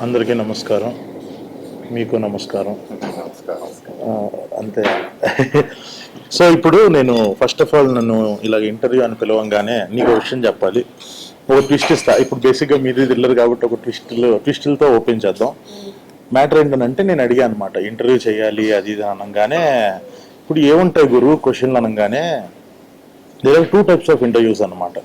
అందరికీ నమస్కారం, మీకు నమస్కారం. నమస్కారం. అంతే. సో ఇప్పుడు నేను ఫస్ట్ ఆఫ్ ఆల్ నన్ను ఇలాగ ఇంటర్వ్యూ అని పిలవంగానే నీకు ఒక విషయం చెప్పాలి. ఒక ట్విస్ట్ ఇస్తా. ఇప్పుడు బేసిక్గా మీది థ్రిల్లర్ కాబట్టి ఒక ట్విస్టులతో ఓపెన్ చేద్దాం. మ్యాటర్ ఏంటంటే నేను అడిగాను అనమాట, ఇంటర్వ్యూ చేయాలి అది ఇది అనగానే, ఇప్పుడు ఏముంటాయి గురువు క్వశ్చన్లు అనగానే there are 2 types of interviews అనమాట.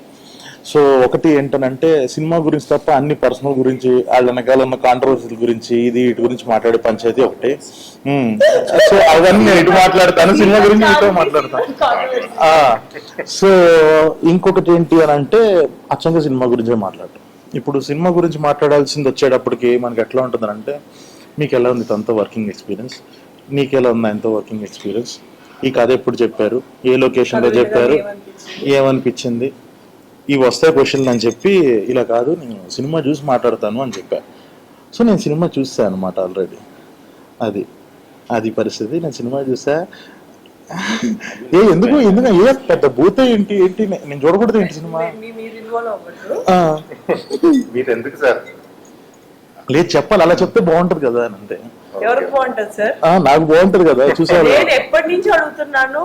సో ఒకటి ఏంటనంటే సినిమా గురించి తప్ప అన్ని పర్సనల్ గురించి, వాళ్ళ వెనకాల ఉన్న కాంట్రవర్సీల గురించి, ఇది ఇటు గురించి మాట్లాడే పంచాయతీ ఒకటి. సో అవన్నీ నేను ఇటు మాట్లాడతాను, సినిమా గురించి ఇటు మాట్లాడతాను. సో ఇంకొకటి ఏంటి అని అంటే అచ్చంగా సినిమా గురించే మాట్లాడటం. ఇప్పుడు సినిమా గురించి మాట్లాడాల్సింది వచ్చేటప్పటికి మనకి ఎట్లా ఉంటుందంటే, మీకు ఎలా ఉంది తనతో వర్కింగ్ ఎక్స్పీరియన్స్, నీకు ఎలా ఉంది ఆయనతో వర్కింగ్ ఎక్స్పీరియన్స్, ఈ కథ ఎప్పుడు చెప్పారు, ఏ లొకేషన్లో చెప్పారు, ఏమనిపించింది, ఇవి వస్తాయి క్వశ్చన్లు అని చెప్పి, ఇలా కాదు నేను సినిమా చూసి మాట్లాడతాను అని చెప్పాను. సో నేను సినిమా చూసాను అనమాట ఆల్రెడీ. అది అది పరిస్థితి. నేను సినిమా చూసా. ఎందుకు ఎందుకు ఏ పెద్ద భూత ఏంటి ఏంటి నేను చూడకూడదు ఏంటి సినిమా? మీరు ఎందుకు సార్? లేదు చెప్పాలి, అలా చెప్తే బాగుంటది కదా అని. అంతే. ఎవరికి బాగుంటది సార్? నాకు బాగుంటది కదా చూసాను. నేను ఎప్పటి నుంచి అడుగుతున్నాను,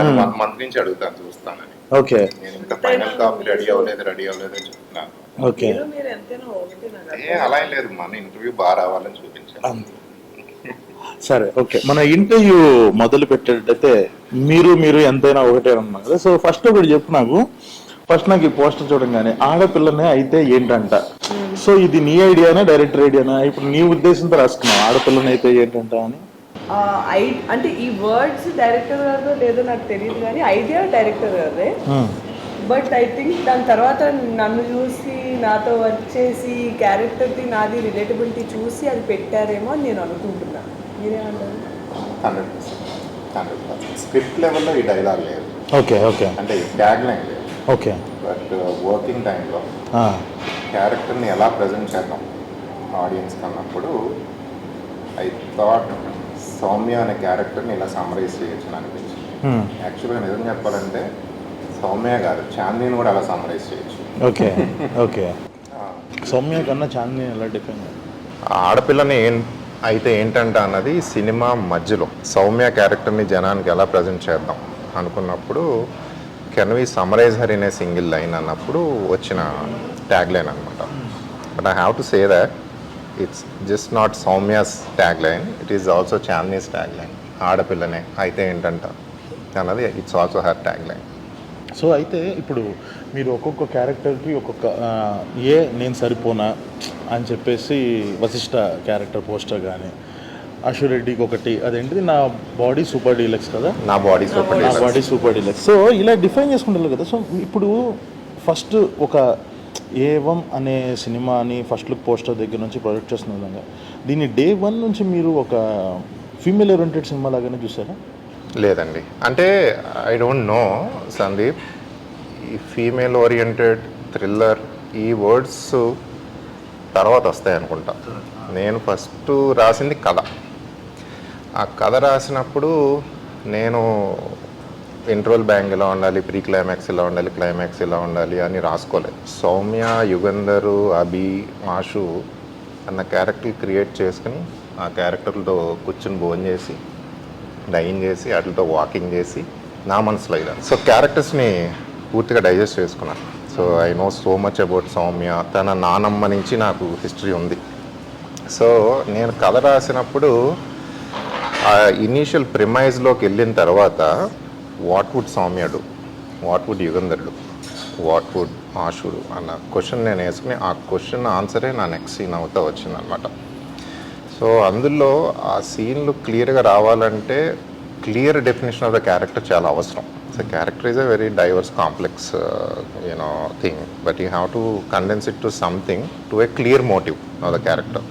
1 month నుంచి అడుగుతాను, చూస్తానని. ఓకే. నేను ఇంకా ఫైనల్ కాపీ రెడీ అవ్వలేదు అని చెప్తున్నాను. ఓకే. మీరు ఎంతైనా ఓకేనా? అలా ఏం లేదు, మన ఇంటర్వ్యూ బాగా రావాలని చూపించాను. సరే, ఓకే. మన ఇంటర్వ్యూ మొదలు పెట్టేటైతే మీరు ఎంతైనా ఒకటే అన్నాను కదా. సో ఫస్ట్ ఒకటి చెప్పు నాకు. ఫస్ట్ నాకు ఈ పోస్టర్ చూడంగానే ఆడపిల్లనే అయితే ఏంటంట. సో ఇది నీ ఐడియానా డైరెక్టర్ ఐడియానా? ఇప్పుడు నీ ఉద్దేశంతో రాసుకున్నావు ఆడపిల్లని అయితే ఏంటంట అని. అంటే ఈ వర్డ్స్ డైరెక్టర్ గారు లేదో నాకు తెలియదు, కానీ ఐడియా డైరెక్టర్ గారే. బట్ ఐ థింక్ దాని తర్వాత నన్ను చూసి నాతో వర్క్ చేసి క్యారెక్టర్ది నాది రిలేటబిలిటీ చూసి అది పెట్టారేమో అని నేను అనుకుంటున్నాను. మీరేమంటారు? 100% స్క్రిప్ట్ లెవెల్లో ఈ డైలాగ్ లేదు. Okay okay. అంటే ట్యాగ్ లైన్ లేదు. ఓకే. బట్ వర్కింగ్ టైంలో క్యారెక్టర్ని ఎలా ప్రజెంట్ చేద్దాం ఆడియన్స్ అన్నప్పుడు ఐ థాట్ సౌమ్య అనే క్యారెక్టర్ని ఇలా సమ్మరైజ్ చేయొచ్చు అని అనిపించింది. యాక్చువల్గా నిజం చెప్పాలంటే సౌమ్య గారు చాందీని కూడా అలా సమ్మరైజ్ చేయొచ్చు. Okay okay. సౌమ్య కన్నా చాందీ ఎలా డిఫెండ్? ఆడపిల్లని అయితే ఏంటంట అన్నది సినిమా మధ్యలో సౌమ్య క్యారెక్టర్ని జనానికి ఎలా ప్రజెంట్ చేద్దాం అనుకున్నప్పుడు can we summarise her in a single line అన్నప్పుడు వచ్చిన ట్యాగ్ లైన్ అనమాట. But I have to say that it's just not Soumya's tag line, it is also Chandini's tag line. ఆడపిల్లనే అయితే ఏంటంట అన్నది it's also her tag line. So అయితే ఇప్పుడు మీరు ఒక్కొక్క క్యారెక్టర్కి ఒక్కొక్క నేను సరిపోనా అని చెప్పేసి వశిష్ఠ క్యారెక్టర్ పోస్టర్ కానీ, అశురెడ్డికి ఒకటి అదేంటిది నా బాడీ సూపర్ డీలక్స్ కదా, నా బాడీ సూపర్ డీలక్స్. సో ఇలా డిఫైన్ చేసుకుంటారు కదా. సో ఇప్పుడు ఫస్ట్ ఒక ఏవం అనే సినిమాని ఫస్ట్ లుక్ పోస్టర్ దగ్గర నుంచి ప్రొజెక్ట్ చేస్తున్న విధంగా దీన్ని డే 1 నుంచి మీరు ఒక ఫీమేల్ ఓరియంటెడ్ సినిమా లాగానే చూసారా? లేదండి, అంటే ఐ డోంట్ నో సందీప్, ఈ ఫీమేల్ ఓరియంటెడ్ థ్రిల్లర్ ఈ వర్డ్స్ తర్వాత వస్తాయి అనుకుంటా. నేను ఫస్ట్ రాసింది కథ. ఆ కథ రాసినప్పుడు నేను ఇంటర్వల్ బ్యాంగ్ ఇలా ఉండాలి, ప్రీ క్లైమాక్స్ ఇలా ఉండాలి, క్లైమాక్స్ ఇలా ఉండాలి అని రాసుకోలేదు. సౌమ్య, యుగంధరు, అభి, ఆషు అన్న క్యారెక్టర్ క్రియేట్ చేసుకుని ఆ క్యారెక్టర్లతో కూర్చుని భోజనం చేసి డైన్ చేసి వాటితో వాకింగ్ చేసి నా మనసులో ఇలా సో క్యారెక్టర్స్ని పూర్తిగా డైజెస్ట్ చేసుకున్నాను. So I know so much about Soumya. తన నానమ్మ నుంచి నాకు హిస్టరీ ఉంది. సో నేను కథ రాసినప్పుడు ఆ ఇనీషియల్ ప్రిమైజ్లోకి వెళ్ళిన తర్వాత what would Soumya do, what would Yugandhar do, what would ఆషుడు అన్న క్వశ్చన్ నేను వేసుకుని ఆ క్వశ్చన్ ఆన్సరే నా నెక్స్ట్ సీన్ అవుతా వచ్చిందనమాట. సో అందులో ఆ సీన్లు క్లియర్గా రావాలంటే clear definition of the character చాలా అవసరం. So character is a very diverse complex thing, but you have to condense it to something to a clear motive of the character.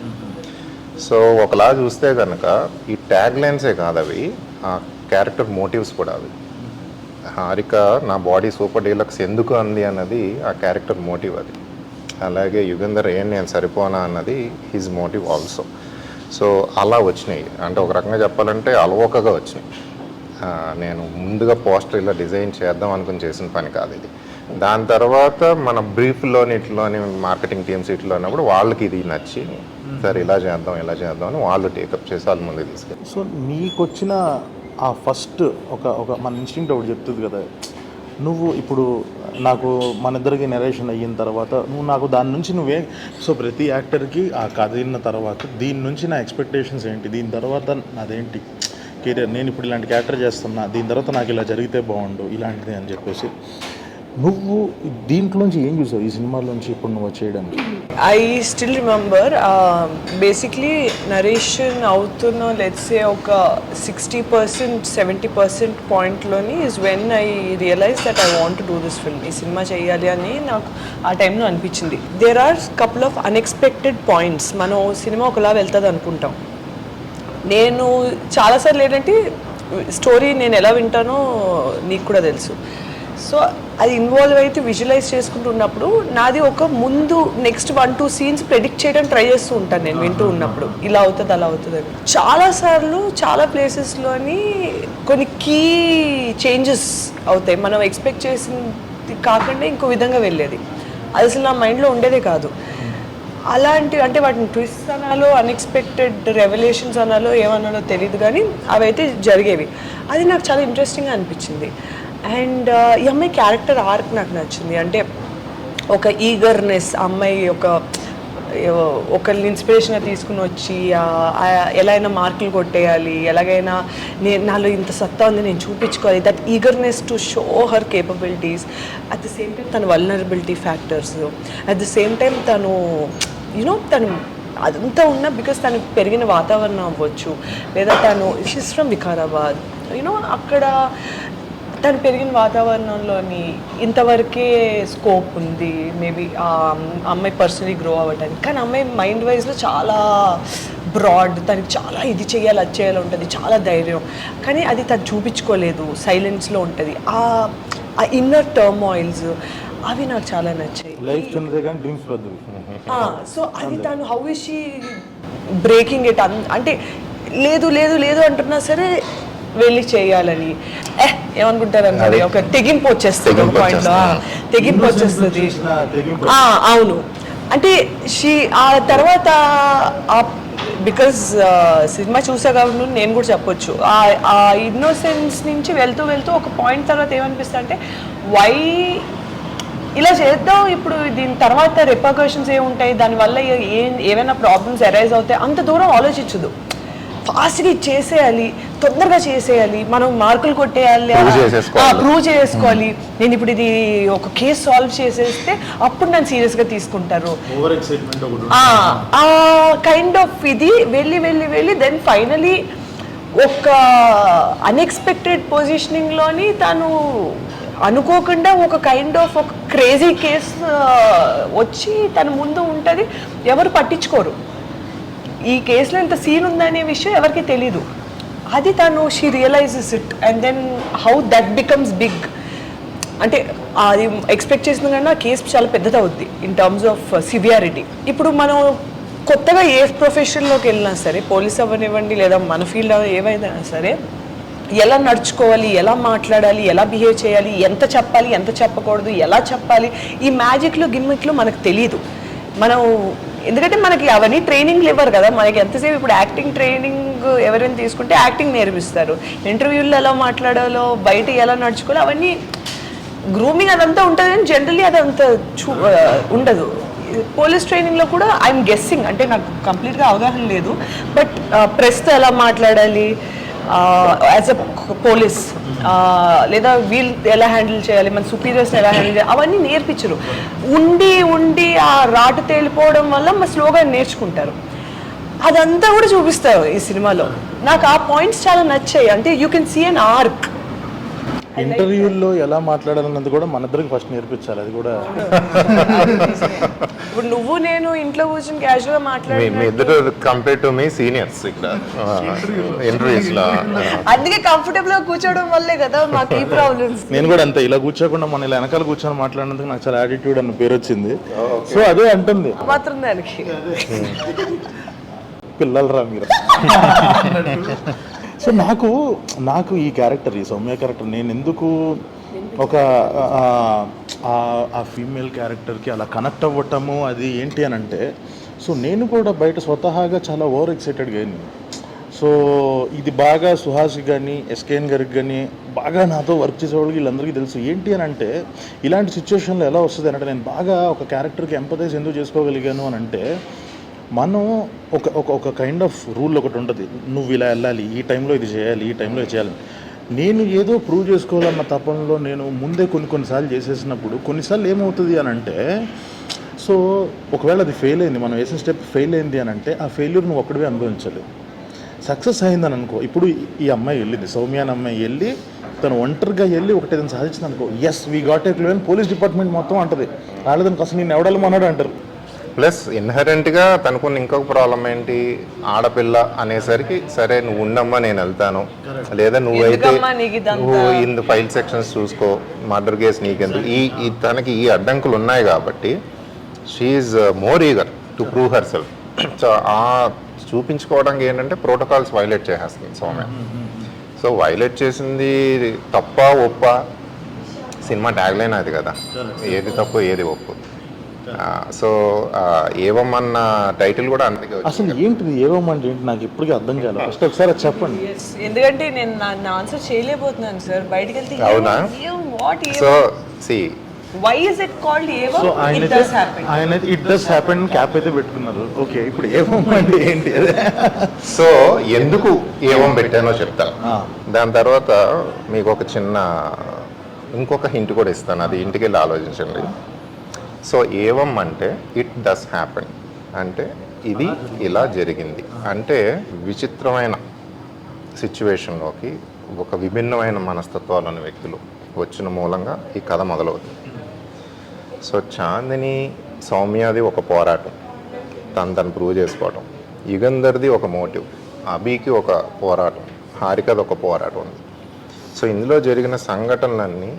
So ఒకలా చూస్తే కనుక ఈ ట్యాగ్ లైన్సే కాదు అవి, ఆ క్యారెక్టర్ మోటివ్స్ కూడా అవి. హారిక నా బాడీ సూపర్ డీలక్స్ ఎందుకు అంది అన్నది ఆ క్యారెక్టర్ మోటివ్ అది. అలాగే యుగంధర్ నేను సరిపోనా అన్నది హిజ్ మోటివ్ ఆల్సో. సో అలా వచ్చినాయి. అంటే ఒక రకంగా చెప్పాలంటే అలవోకగా వచ్చినాయి. నేను ముందుగా పోస్టర్ ఇలా డిజైన్ చేద్దాం అనుకుని చేసిన పని కాదు ఇది. దాని తర్వాత మన బ్రీఫ్లోని ఇట్లోని మార్కెటింగ్ టీమ్స్ ఇట్లో అన్నప్పుడు వాళ్ళకి ఇది నచ్చి సరే ఇలా చేద్దాం అని వాళ్ళు టేకప్ చేసి వాళ్ళ ముందు తీసుకెళ్ళి. సో నీకు వచ్చిన ఆ ఫస్ట్ ఒక మన ఇన్స్టింక్ట్ ఒకటి చెప్తుంది కదా, నువ్వు ఇప్పుడు నాకు మన ఇద్దరికి నెరేషన్ అయిన తర్వాత నువ్వు నాకు దాని నుంచి నువ్వే, సో ప్రతి యాక్టర్కి ఆ కథ విన్న తర్వాత దీని నుంచి నా ఎక్స్పెక్టేషన్స్ ఏంటి, దీని తర్వాత నాదేంటి కెరియర్, నేను ఇప్పుడు ఇలాంటి క్యారెక్టర్ చేస్తున్నా, దీని తర్వాత నాకు ఇలా జరిగితే బాగుండు ఇలాంటిది అని చెప్పేసి నువ్వు దీంట్లోంచి ఏం చూసావు ఈ సినిమాలోంచి ఇప్పుడు నువ్వు చేయడానికి? I still remember basically narration అవుతున్న లెట్సే ఒక 60% 70% పాయింట్లోని is when I realise that I want to do this film. ఈ సినిమా చేయాలి అని నాకు ఆ టైంలో అనిపించింది. There are couple of unexpected points. మనం సినిమా ఒకలా వెళ్తుంది అనుకుంటాం. నేను చాలాసార్లు ఏంటంటే స్టోరీ నేను ఎలా వింటానో నీకు కూడా తెలుసు. సో అది ఇన్వాల్వ్ అయితే విజువలైజ్ చేసుకుంటున్నప్పుడు నాది ఒక ముందు నెక్స్ట్ 1-2 సీన్స్ ప్రెడిక్ట్ చేయడం ట్రై చేస్తూ ఉంటాను నేను వింటూ ఉన్నప్పుడు, ఇలా అవుతుంది అలా అవుతుంది అని. చాలాసార్లు చాలా ప్లేసెస్లోని కొన్ని కీ చేంజెస్ అవుతాయి, మనం ఎక్స్పెక్ట్ చేసింది కాకుండా ఇంకో విధంగా వెళ్ళేది. అది అసలు నా మైండ్లో ఉండేదే కాదు. అలాంటి అంటే వాటిని ట్విస్ట్ అనాలో అన్ఎక్స్పెక్టెడ్ రెవల్యూషన్స్ అనాలో ఏమనాలో తెలియదు, కానీ అవి అయితే జరిగేవి. అది నాకు చాలా ఇంట్రెస్టింగ్గా అనిపించింది. అండ్ ఈ అమ్మాయి క్యారెక్టర్ ఆర్క్ నాకు నచ్చింది. అంటే ఒక ఈగర్నెస్, అమ్మాయి ఒకరిని ఇన్స్పిరేషన్గా తీసుకుని వచ్చి ఎలా అయినా మార్కులు కొట్టేయాలి, ఎలాగైనా నాలో ఇంత సత్తా ఉంది నేను చూపించుకోవాలి, that eagerness to show her capabilities. At the same time తన vulnerability factors, at the same time తను తను అదంతా ఉన్నా బికాస్ తను పెరిగిన వాతావరణం అవ్వచ్చు, లేదా తను షీస్ ఫ్రమ్ వికారాబాద్, అక్కడ తను పెరిగిన వాతావరణంలోని ఇంతవరకే స్కోప్ ఉంది మేబీ ఆ అమ్మాయి పర్సనలీ గ్రో అవ్వడానికి. కానీ అమ్మాయి మైండ్ వైజ్లో చాలా బ్రాడ్, తనకి చాలా ఇది చేయాలి అది చేయాలి ఉంటుంది, చాలా ధైర్యం, కానీ అది తను చూపించుకోలేదు, సైలెన్స్లో ఉంటుంది. ఆ ఇన్నర్ టర్మాయిల్స్ అవి నాకు చాలా నచ్చాయి. సో అది తను how is she breaking it, అంటే లేదు లేదు లేదు అంటున్నా సరే వెళ్ళి చేయాలని ఏమనుకుంటారు అన్నది ఒక తెగింపు వచ్చేస్తుంది, ఒక పాయింట్లో తెగింపు వచ్చేస్తుంది. అవును, అంటే ఆ తర్వాత బికాజ్ సినిమా చూసా కాబట్టి నేను కూడా చెప్పొచ్చు, ఆ ఇన్నోసెన్స్ నుంచి వెళ్తూ వెళ్తూ ఒక పాయింట్ తర్వాత ఏమనిపిస్తుంది అంటే వై ఇలా చేద్దాం, ఇప్పుడు దీని తర్వాత రిపర్కషన్స్ ఏముంటాయి, దానివల్ల ఏమైనా ప్రాబ్లమ్స్ అరైజ్ అవుతాయి, అంత దూరం ఆలోచించదు. ఫాస్ట్గా చేసేయాలి, తొందరగా చేసేయాలి, మనం మార్కులు కొట్టేయాలి, ప్రూవ్ చేసుకోవాలి, నేను ఇప్పుడు ఇది ఒక కేసు సాల్వ్ చేసేస్తే అప్పుడు నన్ను సీరియస్గా తీసుకుంటారు, ఆ కైండ్ ఆఫ్ ఇది వెళ్ళి వెళ్ళి వెళ్ళి దెన్ ఫైనలీ ఒక అన్ఎక్స్పెక్టెడ్ పొజిషనింగ్లోని తను అనుకోకుండా ఒక కైండ్ ఆఫ్ ఒక క్రేజీ కేసు వచ్చి తన ముందు ఉంటుంది, ఎవరు పట్టించుకోరు. ఈ కేసులో ఇంత సీన్ ఉందనే విషయం ఎవరికి తెలీదు. అది తను she realizes it and then how that becomes big. అంటే అది ఎక్స్పెక్ట్ చేసిన కన్నా కేసు చాలా పెద్దది అవుద్ది ఇన్ టర్మ్స్ ఆఫ్ సివియారిటీ. ఇప్పుడు మనం కొత్తగా ఏ ప్రొఫెషన్లోకి వెళ్ళినా సరే, పోలీస్ అవ్వనివ్వండి లేదా మన ఫీల్డ్ ఏవైనా సరే, ఎలా నడుచుకోవాలి, ఎలా మాట్లాడాలి, ఎలా బిహేవ్ చేయాలి, ఎంత చెప్పాలి ఎంత చెప్పకూడదు, ఎలా చెప్పాలి, ఈ మ్యాజిక్లు గిమ్మిక్లు మనకు తెలీదు. మనం ఎందుకంటే మనకి అవన్నీ ట్రైనింగ్లు ఇవ్వరు కదా, మనకి ఎంతసేపు ఇప్పుడు యాక్టింగ్ ట్రైనింగ్ ఎవరైనా తీసుకుంటే యాక్టింగ్ నేర్పిస్తారు, ఇంటర్వ్యూల్లో ఎలా మాట్లాడాలో, బయట ఎలా నడుచుకోవాలో అవన్నీ గ్రూమింగ్ అదంతా ఉంటుంది, కానీ జనరల్లీ అదంతా ఉండదు. పోలీస్ ట్రైనింగ్లో కూడా ఐఎమ్ గెస్సింగ్, అంటే నాకు కంప్లీట్గా అవగాహన లేదు, బట్ ప్రెస్తో ఎలా మాట్లాడాలి యాజ్ అ పోలీస్, లేదా వీళ్ళు ఎలా హ్యాండిల్ చేయాలి, మన సుపీరియర్స్ని ఎలా హ్యాండిల్ చేయాలి, అవన్నీ నేర్పించరు. ఉండి ఉండి ఆ రాటు తేలిపోవడం వల్ల స్లోగా నేర్చుకుంటారు. అదంతా కూడా చూపిస్తారు ఈ సినిమాలో. నాకు ఆ పాయింట్స్ చాలా నచ్చాయి. అంటే you can see an arc. ఇంటర్వ్యూల్లో ఎలా మాట్లాడాలన్నది కూడా మన ఇద్దరికి ఫస్ట్ నేర్పించాలి. అది కూడా ఇప్పుడు నువ్వు నేను ఇంట్లో కూర్చొని క్యాజువల్గా మాట్లాడి మీ ఇద్దరు కంపేర్ టు మీ సీనియర్స్ ఇక్కడ ఇంటర్వ్యూస్ లో, అందుకే కంఫర్టబుల్ గా కూర్చోవడం వల్లే కదా మాకు ఈ ప్రాబ్లమ్స్. నేను కూడా అంతే, ఇలా కూర్చోకుండా మన ఇలా వెనకాల కూర్చొని మాట్లాడినందుకు నాకు చాలా యాటిట్యూడ్ అన్న పేరు వచ్చింది. సో అదే అంటుంది మాత్రం దానికి పిల్లలరా మీరు. సో నాకు ఈ క్యారెక్టర్, ఈ సౌమ్య క్యారెక్టర్ నేను ఎందుకు ఒక ఆ ఫీమేల్ క్యారెక్టర్కి అలా కనెక్ట్ అవ్వటము అది ఏంటి అని అంటే, సో నేను కూడా బయట స్వతహాగా చాలా ఓవర్ ఎక్సైటెడ్గా అయింది. సో ఇది బాగా సుహాస్కి కానీ ఎస్కేఎన్ గారికి కానీ బాగా నాతో వర్క్ చేసేవాళ్ళకి వీళ్ళందరికీ తెలుసు. ఏంటి అని అంటే ఇలాంటి సిచ్యువేషన్లో ఎలా వస్తుంది అంటే, నేను బాగా ఒక క్యారెక్టర్కి ఎంపథైజ్ ఎందుకు చేసుకోగలిగాను అని అంటే, మనం ఒక ఒక ఒక కైండ్ ఆఫ్ రూల్ ఒకటి ఉంటుంది. నువ్వు ఇలా వెళ్ళాలి, ఈ టైంలో ఇది చేయాలి, ఈ టైంలో ఇది చేయాలి. నేను ఏదో ప్రూవ్ చేసుకోవాలన్న తపనలో నేను ముందే కొన్నిసార్లు చేసేసినప్పుడు కొన్నిసార్లు ఏమవుతుంది అని అంటే, సో ఒకవేళ అది ఫెయిల్ అయింది, మనం వేసిన స్టెప్ ఫెయిల్ అయింది అని అంటే ఆ ఫెయిల్యూర్ నువ్వు ఒక్కడివే అనుభవించాలి. సక్సెస్ అయిందని అనుకో, ఇప్పుడు ఈ అమ్మాయి వెళ్ళింది, సౌమ్య అనే అమ్మాయి వెళ్ళి తను ఒంటరిగా వెళ్ళి ఒకటి ఏదైనా సాధించింది అనుకో, yes we got a clue అని పోలీస్ డిపార్ట్మెంట్ మొత్తం అంటది. వాళ్ళదానికి అసలు నేను ఎవడాలమన్నాడు అంటారు. ప్లస్ ఇన్హరెంట్గా తనకున్న ఇంకొక ప్రాబ్లం ఏంటి, ఆడపిల్ల అనేసరికి సరే నువ్వు ఉండమ్మా నేను వెళ్తాను, లేదా నువ్వైతే ఎందుకమ్మా నీకు ఇదంతా? నువ్వు ఇన్ ఫైల్ సెక్షన్స్ చూసుకో, మర్డర్ కేసు నీకెందుకు, తనకి ఈ అడ్డంకులు ఉన్నాయి కాబట్టి she's more eager to prove herself. So ఆ చూపించుకోవడానికి ఏంటంటే ప్రోటోకాల్స్ వైలేట్ చేసేస్తుంది సౌమ్య. సో వైలేట్ చేసింది తప్ప ఒప్ప, సినిమా ట్యాగ్లైన్ అది కదా, ఏది తప్పు ఏది ఒప్పు. సో ఏవమ్మన్న టైటిల్ కూడా అందుకే వచ్చింది. అసలు ఏంటిది ఏవమ్మంటే ఏంటి నాకు ఇప్పటికీ అర్థం కాలేదు. ఫస్ట్ ఒకసారి అది చెప్పండి. Yes. ఎందుకంటే నేను నా ఆన్సర్ చేయలేకపోతున్నాను సార్. బయటికి వెళ్తే అవునా? What so see why is it called ఏవో? So it does happen. ఆయన ఇట్ డస్ హ్యాపెన్ క్యాప్ అయితే పెట్టుకున్నారు. ఓకే, ఇప్పుడు ఏవమ్మంటే ఏంటి అదే? సో ఎందుకు ఏవం పెట్టానో చెప్తాను. దాని తర్వాత మీకు ఒక చిన్న ఇంకొక హింట్ కూడా ఇస్తాను, అది ఇంటికి వెళ్ళి ఆలోచించండి. సో ఏవం అంటే ఇట్ డస్ హ్యాపెన్ అంటే ఇది ఇలా జరిగింది అంటే విచిత్రమైన సిచ్యువేషన్లోకి ఒక విభిన్నమైన మనస్తత్వాలను వ్యక్తులు వచ్చిన మూలంగా ఈ కథ మొదలవుతుంది. సో చాందిని సౌమ్యది ఒక పోరాటం, తను ప్రూవ్ చేసుకోవటం, యుగంధర్ది ఒక మోటివ్, అభికి ఒక పోరాటం, హారికది ఒక పోరాటం ఉంది. సో ఇందులో జరిగిన సంఘటనలన్నీ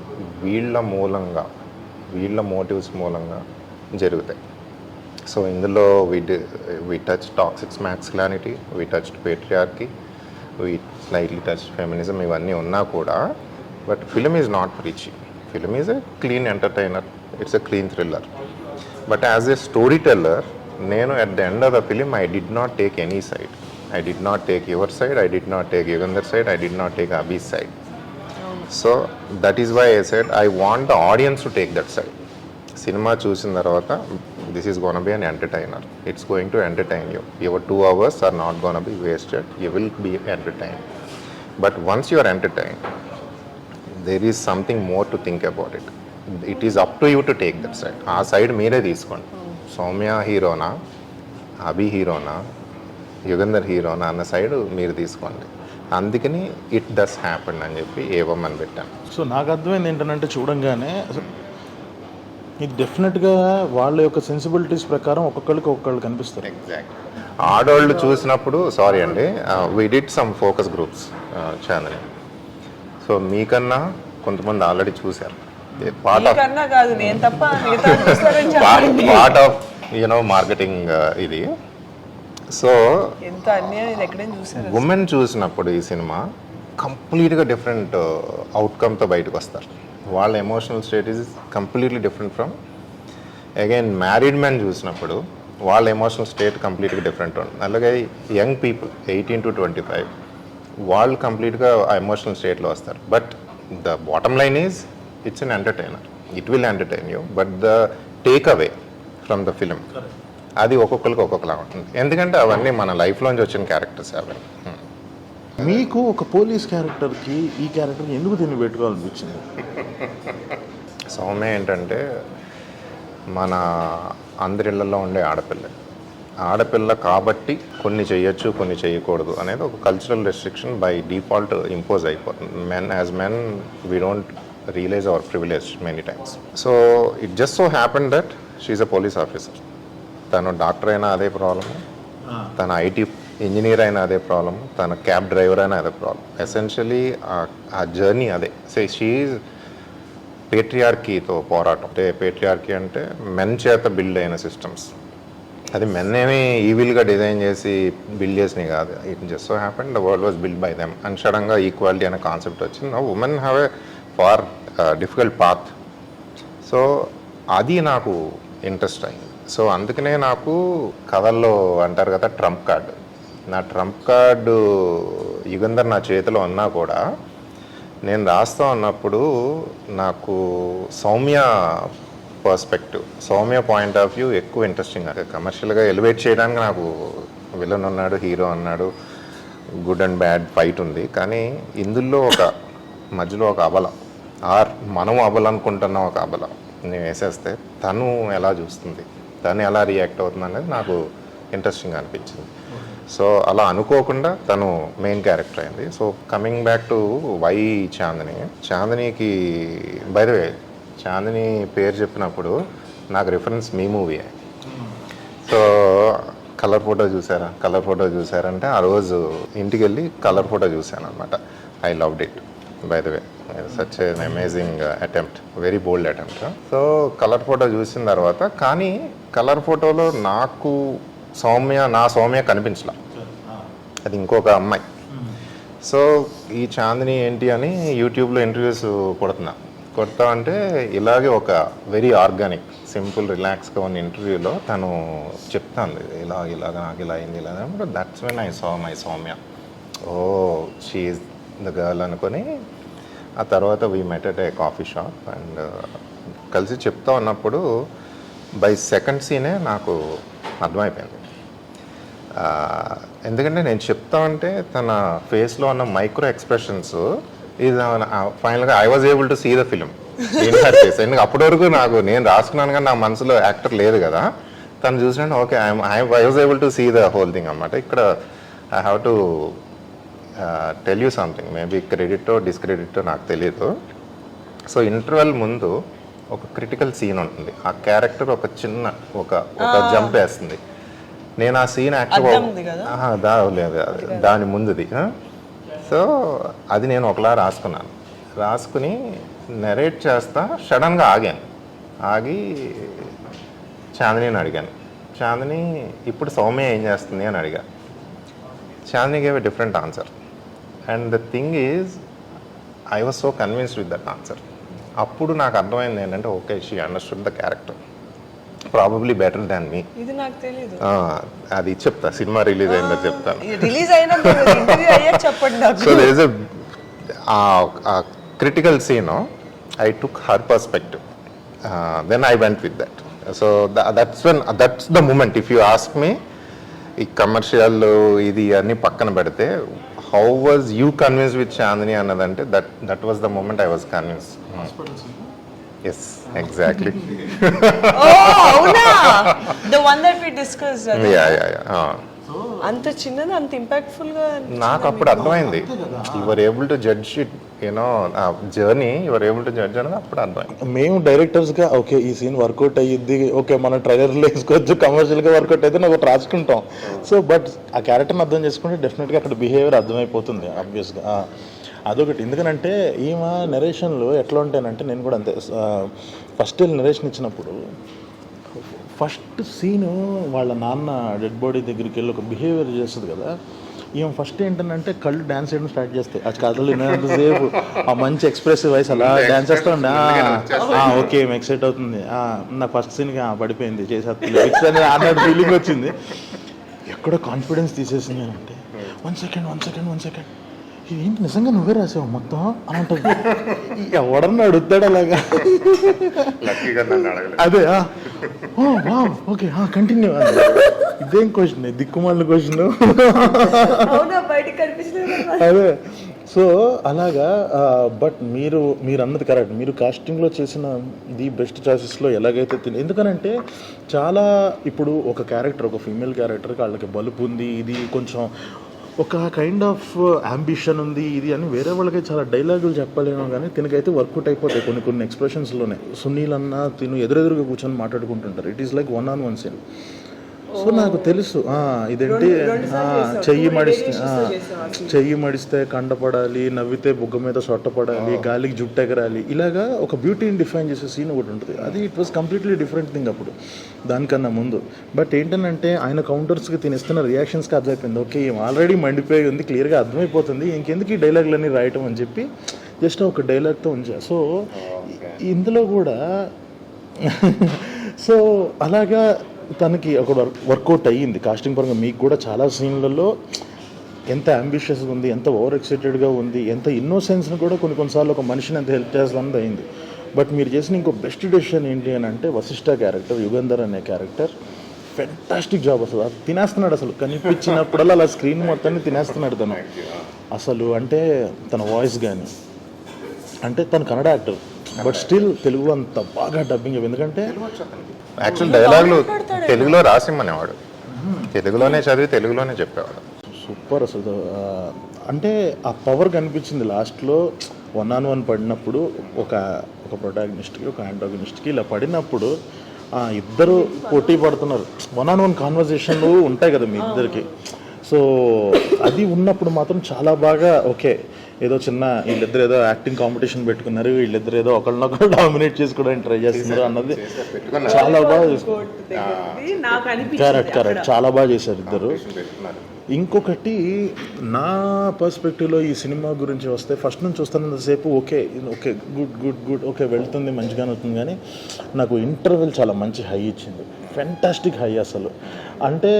వీళ్ళ మూలంగా, వీళ్ళ మోటివ్స్ మూలంగా జరుగుతాయి. సో ఇందులో we touch toxic masculinity, we touch patriarchy, we slightly touch feminism, ఇవన్నీ ఉన్నా కూడా but film is not preachy. Film is a clean entertainer, it's a clean thriller. But as a story teller నేను at the end of the film I did not take any side. I did not take your side, I did not take Yugandhar side, I did not take Abhi's side. So that is why I said I want the audience to take that side. Cinema చూసిన తర్వాత this is gonna be an entertainer, it's going to entertain you. Your 2 hours are not gonna be wasted, you will be entertain. But once you are entertain there is something more to think about it. It is up to you to take that side. ఆ side మీరే తీసుకోండి. సౌమ్య హీరోనా, అభి హీరోనా, యుగంధర్ హీరోనా అన్న side మీరు తీసుకోండి. అందుకని ఇట్ డస్ హ్యాపెన్ అని చెప్పి ఏవం అని పెట్టాను. సో నాకు అర్థమైంది ఏంటంటే చూడంగానే ఇది డెఫినెట్గా వాళ్ళ యొక్క సెన్సిబిలిటీస్ ప్రకారం ఒక్కొక్కళ్ళు కనిపిస్తారు. ఎగ్జాక్ట్. ఆడవాళ్ళు చూసినప్పుడు సారీ అండి, we did some focus groups channel. So మీకన్నా కొంతమంది ఆల్రెడీ చూశారు. కన్నా కాదు నేను తప్ప మిగతా చూస్తారని చెప్పండి. పార్ట్ ఆఫ్ మార్కెటింగ్ ఇది. సో ఎంత అన్యాయం, ఇది ఎక్కడైనా చూసారు? ఉమెన్ చూసినప్పుడు ఈ సినిమా కంప్లీట్గా డిఫరెంట్ అవుట్కమ్తో బయటకు వస్తారు. వాళ్ళ emotional state is completely different from again married men చూసినప్పుడు వాళ్ళ ఎమోషనల్ స్టేట్ కంప్లీట్గా డిఫరెంట్ ఉంటుంది. అలాగే యంగ్ పీపుల్ 18 to 25 వాళ్ళు కంప్లీట్గా ఆ ఎమోషనల్ స్టేట్లో వస్తారు. But the bottom line is it's an entertainer, it will entertain you. But the take away from the film అది ఒక్కొక్కరికి ఒక్కొక్కలా ఉంటుంది. ఎందుకంటే అవన్నీ మన లైఫ్లోంచి వచ్చిన క్యారెక్టర్స్ అవన్నీ. మీకు ఒక పోలీస్ క్యారెక్టర్కి ఈ క్యారెక్టర్కి ఎందుకు దీన్ని పెట్టుకోవాలనిపించింది? సౌమ్య ఏంటంటే మన అందరిళ్లలో ఉండే ఆడపిల్ల కాబట్టి కొన్ని చేయొచ్చు కొన్ని చేయకూడదు అనేది ఒక cultural restriction by default impose అయిపోతుంది. Men we don't realise our privilege many times. So it just so happen that she's a police officer. తను డాక్టర్ అయినా అదే ప్రాబ్లము, తన ఐటీ ఇంజనీర్ అయినా అదే ప్రాబ్లము, తన క్యాబ్ డ్రైవర్ అయినా అదే ప్రాబ్లం. ఎసెన్షియలీ ఆ జర్నీ అదే. సో షీఈ్ పేట్రియార్కీతో పోరాటం. అంటే పేట్రియార్కీ అంటే మెన్ చేత బిల్డ్ అయిన సిస్టమ్స్. అది మెన్ ఏమీ ఈవిల్గా డిజైన్ చేసి బిల్డ్ చేసినవి కాదు. It just so happen the world was build by them. And సడన్గా ఈక్వాలిటీ అనే కాన్సెప్ట్ వచ్చింది. Women have a far difficult path. So so అది నాకు ఇంట్రెస్ట్ అయింది. సో అందుకనే నాకు కథల్లో అంటారు కదా ట్రంప్ కార్డు, నా ట్రంప్ కార్డు యుగంధర్ నా చేతిలో ఉన్నా కూడా నేను రాస్తా ఉన్నప్పుడు నాకు Soumya perspective, Soumya point of view ఎక్కువ ఇంట్రెస్టింగ్. కమర్షియల్గా ఎలివేట్ చేయడానికి నాకు విలన్ ఉన్నాడు, హీరో ఉన్నాడు, గుడ్ అండ్ బ్యాడ్ ఫైట్ ఉంది. కానీ ఇందులో ఒక మధ్యలో ఒక అబల, ఆర్ మనం అబల అనుకుంటున్న ఒక అబల నేను వేసేస్తే తను ఎలా చూస్తుంది, తను ఎలా రియాక్ట్ అవుతుంది అనేది నాకు ఇంట్రెస్టింగ్ అనిపించింది. సో అలా అనుకోకుండా తను మెయిన్ క్యారెక్టర్ అయింది. So coming back to why Chandini, చాందినికి బై ద వే చాందిని పేరు చెప్పినప్పుడు నాకు రిఫరెన్స్ మీ మూవీ. సో కలర్ ఫోటో చూసారంటే ఆ రోజు ఇంటికి వెళ్ళి కలర్ ఫోటో చూశాను అనమాట. I loved it by the way, such an amazing attempt, very bold attempt. So Colour Photo చూసిన తర్వాత, కానీ కలర్ ఫోటోలో నాకు నా సౌమ్య కనిపించలా, అది ఇంకొక అమ్మాయి. సో ఈ చాందిని ఏంటి అని యూట్యూబ్లో ఇంటర్వ్యూస్ కొడతా అంటే ఇలాగే ఒక వెరీ ఆర్గానిక్, సింపుల్, రిలాక్స్గా ఉన్న ఇంటర్వ్యూలో తను చెప్తాను ఇలాగ నాకు ఇలా అయింది ఇలా. That's when I saw my Soumya, oh she is the girl అనుకొని. ఆ తర్వాత we met at a coffee shop and కలిసి చెప్తా ఉన్నప్పుడు బై సెకండ్ సీనే నాకు అర్థమైపోయింది. ఎందుకంటే నేను చెప్తా ఉంటే తన ఫేస్లో ఉన్న మైక్రో ఎక్స్ప్రెషన్స్ ఇది ఫైనల్గా I was able to see the film in her face. ఎందుకంటే అప్పటి వరకు నేను రాసుకున్నాను కానీ నా మనసులో యాక్టర్ లేదు కదా. తను చూసినట్టు okay I was able to see the whole thing అన్నమాట. ఇక్కడ I have to tell you something, maybe క్రెడిటో డిస్క్రెడిటో నాకు తెలియదు. సో ఇంటర్వెల్ ముందు ఒక క్రిటికల్ సీన్ ఉంటుంది, ఆ క్యారెక్టర్ ఒక చిన్న ఒక జంప్ వేస్తుంది. నేను ఆ సీన్ లేదు దాని ముందుది. సో అది నేను ఒకలా రాసుకుని నెరేట్ చేస్తా, సడన్గా ఆగి చాందిని అడిగాను, చాందిని ఇప్పుడు సౌమ్య ఏం చేస్తుంది అని అడిగా. Chandini gave a different answer and the thing is I was so convinced with that answer. అప్పుడు నాకు అర్థమైంది ఏంటంటే okay, she understood the character probably better than me. ఇది నాకు తెలియదు, అది చెప్తా, సినిమా రిలీజ్ అయిందో చెప్తాను. చెప్పండి. So there is a critical scene, I took her perspective, then I went with that. So that's the moment. If you ask me, ఈ commercial ఇది అన్ని పక్కన పెడితే how was you convince with Chandini అన్నదంటే that was the moment I was convince. Yes, exactly. అంత చిన్నది అంత impactful గా నాకు అప్పుడు అర్థమైంది. You're able to judge it, you know journey you're able to judge అనేది అప్పుడు అర్థమైంది. మేము డైరెక్టర్స్గా ఓకే ఈ సీన్ వర్కౌట్ అయ్యిద్ది, ఓకే మన ట్రైలర్లో వేసుకోవచ్చు, కమర్షియల్గా వర్కౌట్ అయితే ఒకటి రాసుకుంటాం. సో బట్ ఆ క్యారెక్టర్ని అర్థం చేసుకుంటే డెఫినెట్గా అక్కడ బిహేవియర్ అర్థమైపోతుంది ఆబ్వియస్గా. అదొకటి. ఎందుకనంటే ఈమె నెరేషన్లో ఎట్లా ఉంటానంటే, నేను కూడా అంతే, ఫస్ట్ నెరేషన్ ఇచ్చినప్పుడు ఫస్ట్ సీను వాళ్ళ నాన్న డెడ్ బాడీ దగ్గరికి వెళ్ళి ఒక బిహేవియర్ చేస్తుంది కదా, ఈమె ఫస్ట్ ఏంటంటే కళ్ళు డ్యాన్స్ చేయడం స్టార్ట్ చేస్తాయి. ఆ కథలు వినేంతసేపు ఆ మంచి ఎక్స్ప్రెసివ్ వాయిస్ అలా డ్యాన్స్ చేస్తూ ఉండే, ఓకే ఏమి ఎక్సైట్ అవుతుంది, నా ఫస్ట్ సీన్కి పడిపోయింది చేసేస్తుంది అన్నట్టు ఫీలింగ్ వచ్చింది. ఎక్కడో కాన్ఫిడెన్స్ తీసేసింది అంటే వన్ సెకండ్ ఏంటి నిజంగా నువ్వే రాసావు మొత్తం అని అంటుంది. ఎవడన్నా అడుగుతాడు అలాగా. అదే ఓకే కంటిన్యూ. ఇదేం క్వశ్చన్, దిక్కుమాలిన క్వశ్చన్. అదే. సో అలాగా. బట్ మీరు అన్నది కరెక్ట్. మీరు కాస్టింగ్లో చేసిన ది బెస్ట్ చాయిసెస్లో ఎలాగైతే ఎందుకనంటే చాలా ఇప్పుడు ఒక క్యారెక్టర్, ఒక ఫీమేల్ క్యారెక్టర్కి వాళ్ళకి బలుపు ఉంది, ఇది కొంచెం ఒక కైండ్ ఆఫ్ అంబిషన్ ఉంది ఇది అని వేరే వాళ్ళకి చాలా డైలాగులు చెప్పలేము, కానీ తినకైతే వర్కౌట్ అయిపోతాయి కొన్ని ఎక్స్ప్రెషన్స్లోనే. సునీల్ అన్న తిను ఎదురెదురుగా కూర్చొని మాట్లాడుకుంటుంటారు. It is like 1-on-1 scene. So నాకు తెలుసు ఇదేంటి, చెయ్యి మడిస్తే కండపడాలి, నవ్వితే బుగ్గ మీద సొట్టపడాలి, గాలికి జుట్టు ఎగరాలి, ఇలాగా ఒక బ్యూటీని డిఫైన్ చేసే సీన్ ఒకటి ఉంటుంది. అది it was completely different thing అప్పుడు దానికన్నా ముందు. బట్ ఏంటంటే ఆయన కౌంటర్స్కి తినిస్తున్న రియాక్షన్స్కి అర్థమైపోయింది, ఓకే ఆల్రెడీ మండిపోయి ఉంది, క్లియర్గా అర్థమైపోతుంది, ఇంకెందుకు ఈ డైలాగులన్నీ రాయటం అని చెప్పి జస్ట్ ఒక డైలాగ్తో ఉంచా. సో ఇందులో కూడా సో అలాగా తనకి ఒక వర్కౌట్ అయ్యింది కాస్టింగ్ పరంగా. మీకు కూడా చాలా సీన్లలో ఎంత అంబిషియస్గా ఉంది, ఎంత ఓవర్ ఎక్సైటెడ్గా ఉంది, ఎంత ఇన్నోసెన్స్ని కూడా కొన్నిసార్లు ఒక మనిషిని ఎంత హెల్ప్ చేస్తుందో అయింది. బట్ మీరు చేసిన ఇంకో బెస్ట్ డెసిషన్ ఏంటి అని అంటే వశిష్ఠ క్యారెక్టర్, యుగంధర్ అనే క్యారెక్టర్ ఫెంటాస్టిక్ జాబ్. అసలు అది తినేస్తున్నాడు, అసలు కనిపించినప్పుడల్లా అలా స్క్రీన్ మొత్తాన్ని తినేస్తున్నాడు తను అసలు. అంటే తన వాయిస్ కానీ, అంటే తను Kannada actor but still Telugu అంత బాగా డబ్బింగ్. ఎందుకంటే యాక్చువల్ డైలాగులు తెలుగులో రాసిమ్మనేవాడు, తెలుగులోనే చదివి తెలుగులోనే చెప్పేవాడు. సూపర్ అసలు. అంటే ఆ పవర్ కనిపించింది లాస్ట్లో 1-on-1 పడినప్పుడు, ఒక ప్రొటాగనిస్ట్కి ఒక యాంటాగనిస్ట్కి ఇలా పడినప్పుడు ఇద్దరు పోటీ పడుతున్నారు. 1-on-1 కాన్వర్జేషన్లు ఉంటాయి కదా మీ ఇద్దరికి. సో అది ఉన్నప్పుడు మాత్రం చాలా బాగా ఓకే, ఏదో చిన్న వీళ్ళిద్దరు ఏదో యాక్టింగ్ కాంపిటీషన్ పెట్టుకున్నారు, వీళ్ళిద్దరు ఏదో ఒకళ్ళనొకరు డామినేట్ చేసుకోవడానికి ట్రై చేస్తున్నారు అన్నది చాలా బాగా కరెక్ట్ చాలా బాగా చేశారు ఇద్దరు. ఇంకొకటి నా పర్స్పెక్టివ్లో ఈ సినిమా గురించి వస్తే, ఫస్ట్ నుంచి చూస్తున్నంతసేపు okay okay good good good okay వెళ్తుంది మంచిగానే అవుతుంది, కానీ నాకు ఇంటర్వెల్ చాలా మంచి హై ఇచ్చింది, ఫెంటాస్టిక్ హై అసలు. అంటే